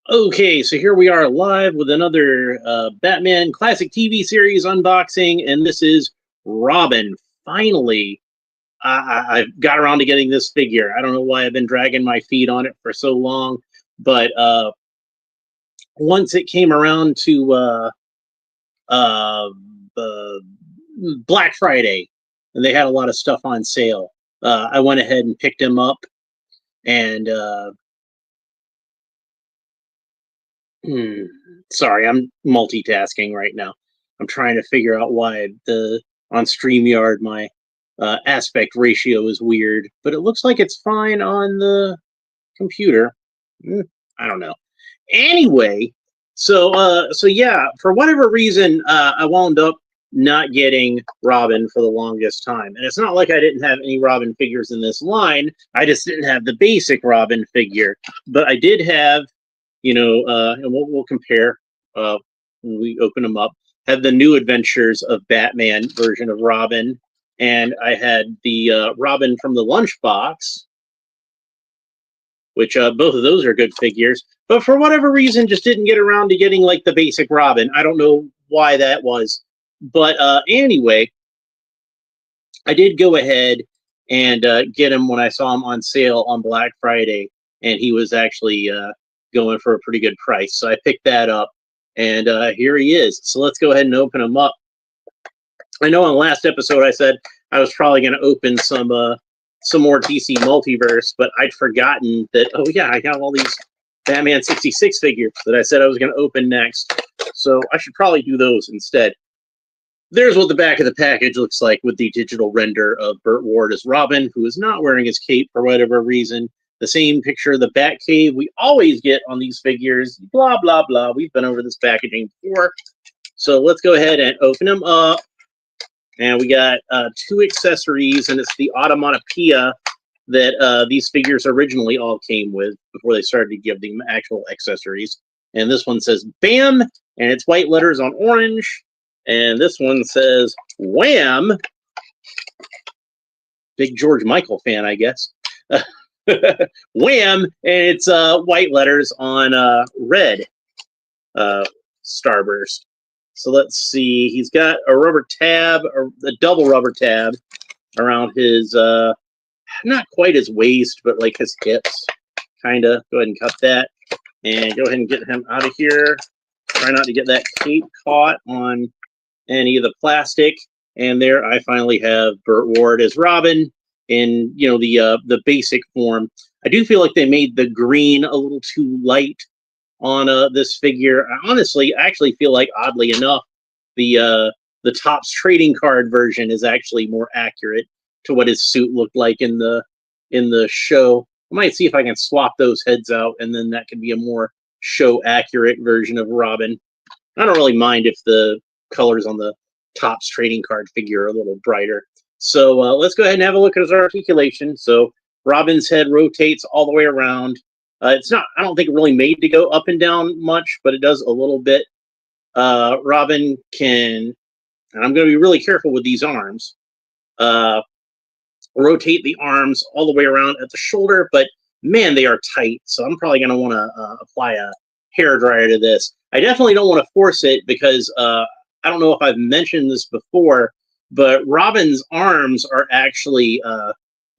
Okay, so here we are live with another Batman classic TV series unboxing, and this is Robin. Finally, I've got around to getting this figure. I don't know why I've been dragging my feet on it for so long, but once it came around to uh, uh, Black Friday, and they had a lot of stuff on sale, I went ahead and picked him up, and Hmm. Sorry, I'm multitasking right now. I'm trying to figure out why the on StreamYard my aspect ratio is weird, but it looks like it's fine on the computer. I don't know. Anyway, so yeah, for whatever reason, I wound up not getting Robin for the longest time, and it's not like I didn't have any Robin figures in this line. I just didn't have the basic Robin figure, but I did have and we'll compare when we open them up. Had the New Adventures of Batman version of Robin, and I had the Robin from the Lunchbox, which both of those are good figures. But for whatever reason, just didn't get around to getting like the basic Robin. I don't know why that was, but anyway, I did go ahead and get him when I saw him on sale on Black Friday, and he was actually going for a pretty good price. So I picked that up, and here he is. So let's go ahead and open him up. I know on last episode I said I was probably going to open some more DC Multiverse, but I'd forgotten that. Oh yeah, I have all these Batman '66 figures that I said I was going to open next. So I should probably do those instead. There's what the back of the package looks like with the digital render of Burt Ward as Robin, who is not wearing his cape for whatever reason. The same picture of the Batcave we always get on these figures. Blah, blah, blah. We've been over this packaging before. So let's go ahead and open them up. And we got two accessories, and it's the Automatopoeia that these figures originally all came with before they started to give them actual accessories. And this one says BAM, and it's white letters on orange. And this one says Wham! Big George Michael fan, I guess. Wham! And it's white letters on red starburst. So let's see. He's got a rubber tab, a double rubber tab around his, not quite his waist, but like his hips. Kind of. Go ahead and cut that. And go ahead and get him out of here. Try not to get that cape caught on any of the plastic. And there I finally have Burt Ward as Robin in the basic form. I do feel like they made the green a little too light on this figure. I actually feel like, oddly enough, the Topps trading card version is actually more accurate to what his suit looked like in the show. I might see if I can swap those heads out, and then that could be a more show accurate version of Robin. I don't really mind if the colors on the Topps trading card figure are a little brighter. So let's go ahead and have a look at his articulation. So Robin's head rotates all the way around. It's not, I don't think, really made to go up and down much, but it does a little bit. Robin can, and I'm going to be really careful with these arms, rotate the arms all the way around at the shoulder, but man, they are tight. So I'm probably going to want to apply a hair dryer to this. I definitely don't want to force it because I don't know if I've mentioned this before, but Robin's arms are actually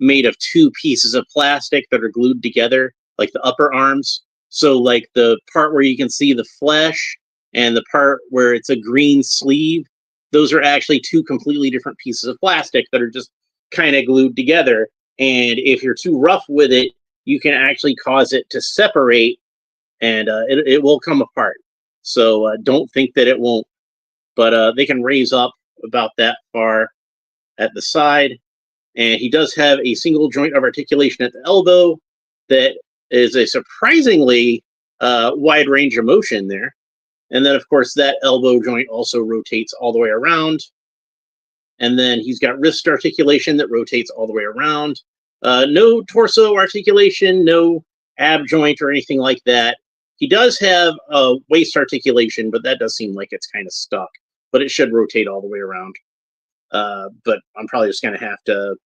made of two pieces of plastic that are glued together, like the upper arms. So like the part where you can see the flesh and the part where it's a green sleeve, those are actually two completely different pieces of plastic that are just kind of glued together. And if you're too rough with it, you can actually cause it to separate, and it will come apart. So don't think that it won't. But they can raise up about that far at the side. And he does have a single joint of articulation at the elbow that is a surprisingly wide range of motion there. And then, of course, that elbow joint also rotates all the way around. And then he's got wrist articulation that rotates all the way around. No torso articulation, no ab joint or anything like that. He does have a waist articulation, but that does seem like it's kind of stuck. But it should rotate all the way around. But I'm probably just going to have to,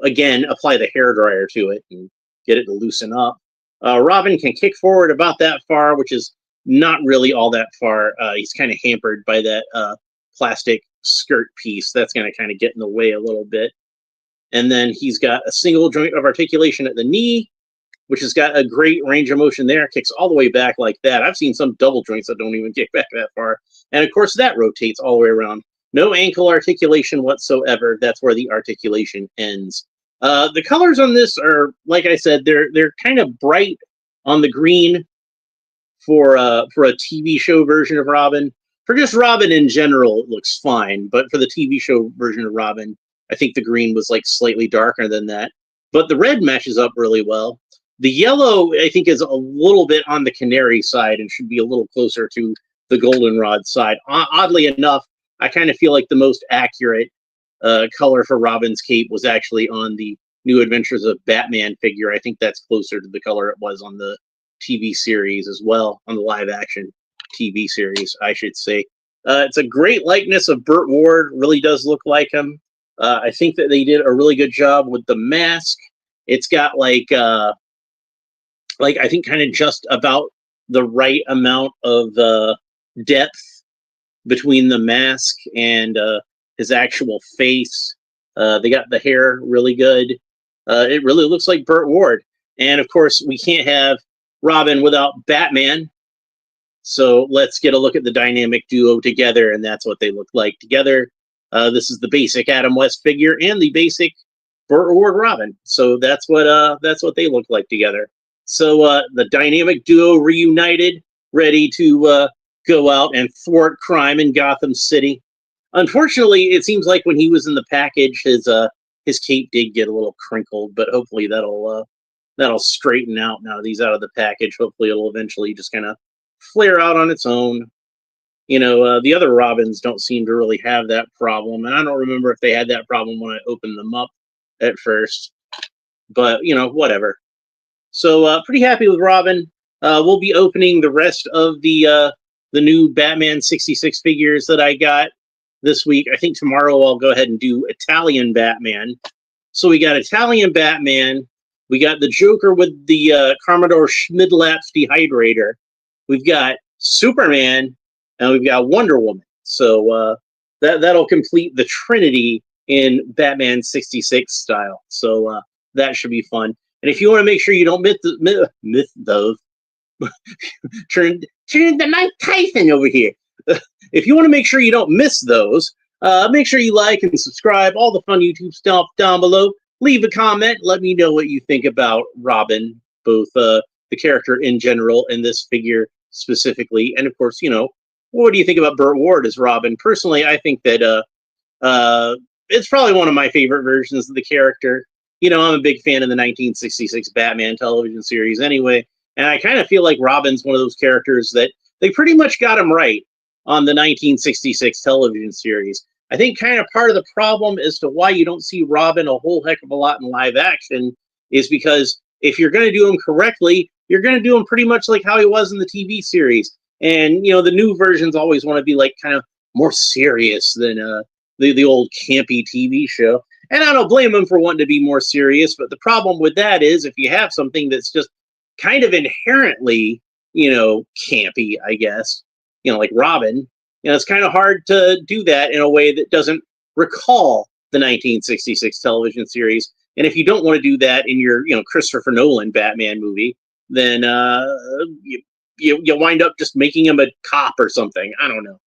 again, apply the hair dryer to it and get it to loosen up. Robin can kick forward about that far, which is not really all that far. He's kind of hampered by that plastic skirt piece. That's going to kind of get in the way a little bit. And then he's got a single joint of articulation at the knee, which has got a great range of motion there. Kicks all the way back like that. I've seen some double joints that don't even kick back that far. And of course, that rotates all the way around. No ankle articulation whatsoever. That's where the articulation ends. The colors on this are, like I said, they're kind of bright on the green for a TV show version of Robin. For just Robin in general, it looks fine. But for the TV show version of Robin, I think the green was like slightly darker than that. But the red matches up really well. The yellow, I think, is a little bit on the canary side and should be a little closer to the goldenrod side. Oddly enough, I kind of feel like the most accurate color for Robin's cape was actually on the New Adventures of Batman figure. I think that's closer to the color it was on the TV series as well, on the live-action TV series, I should say. It's a great likeness of Burt Ward. Really does look like him. I think that they did a really good job with the mask. It's got like I think kind of just about the right amount of depth between the mask and his actual face. They got the hair really good. It really looks like Burt Ward. And of course, we can't have Robin without Batman. So let's get a look at the dynamic duo together, and that's what they look like together. This is the basic Adam West figure and the basic Burt Ward Robin. So that's what they look like together. So the dynamic duo reunited, ready to go out and thwart crime in Gotham City. Unfortunately, it seems like when he was in the package, his cape did get a little crinkled, but hopefully that'll straighten out now that he's out of the package. Hopefully it'll eventually just kind of flare out on its own. You know, the other Robins don't seem to really have that problem, and I don't remember if they had that problem when I opened them up at first. But, you know, whatever. So pretty happy with Robin. We'll be opening the rest of the new Batman 66 figures that I got this week. I think tomorrow I'll go ahead and do Italian Batman. So we got Italian Batman. We got the Joker with the Commodore Schmidlap's dehydrator. We've got Superman, and we've got Wonder Woman. So that'll complete the Trinity in Batman 66 style. So that should be fun. And if you want to make sure you don't miss those, turn into Mike Tyson over here. If you want to make sure you don't miss those, make sure you like and subscribe. All the fun YouTube stuff down below. Leave a comment. Let me know what you think about Robin, both the character in general and this figure specifically. And of course, you know, what do you think about Burt Ward as Robin? Personally, I think that it's probably one of my favorite versions of the character. You know, I'm a big fan of the 1966 Batman television series anyway, and I kind of feel like Robin's one of those characters that they pretty much got him right on the 1966 television series. I think kind of part of the problem as to why you don't see Robin a whole heck of a lot in live action is because if you're going to do him correctly, you're going to do him pretty much like how he was in the TV series. And, you know, the new versions always want to be like kind of more serious than the old campy TV show. And I don't blame him for wanting to be more serious, but the problem with that is if you have something that's just kind of inherently, you know, campy, I guess, you know, like Robin, you know, it's kind of hard to do that in a way that doesn't recall the 1966 television series. And if you don't want to do that in your, you know, Christopher Nolan Batman movie, then you wind up just making him a cop or something. I don't know.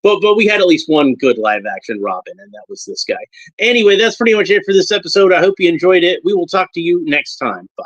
But we had at least one good live action Robin, and that was this guy. Anyway, that's pretty much it for this episode. I hope you enjoyed it. We will talk to you next time. Bye.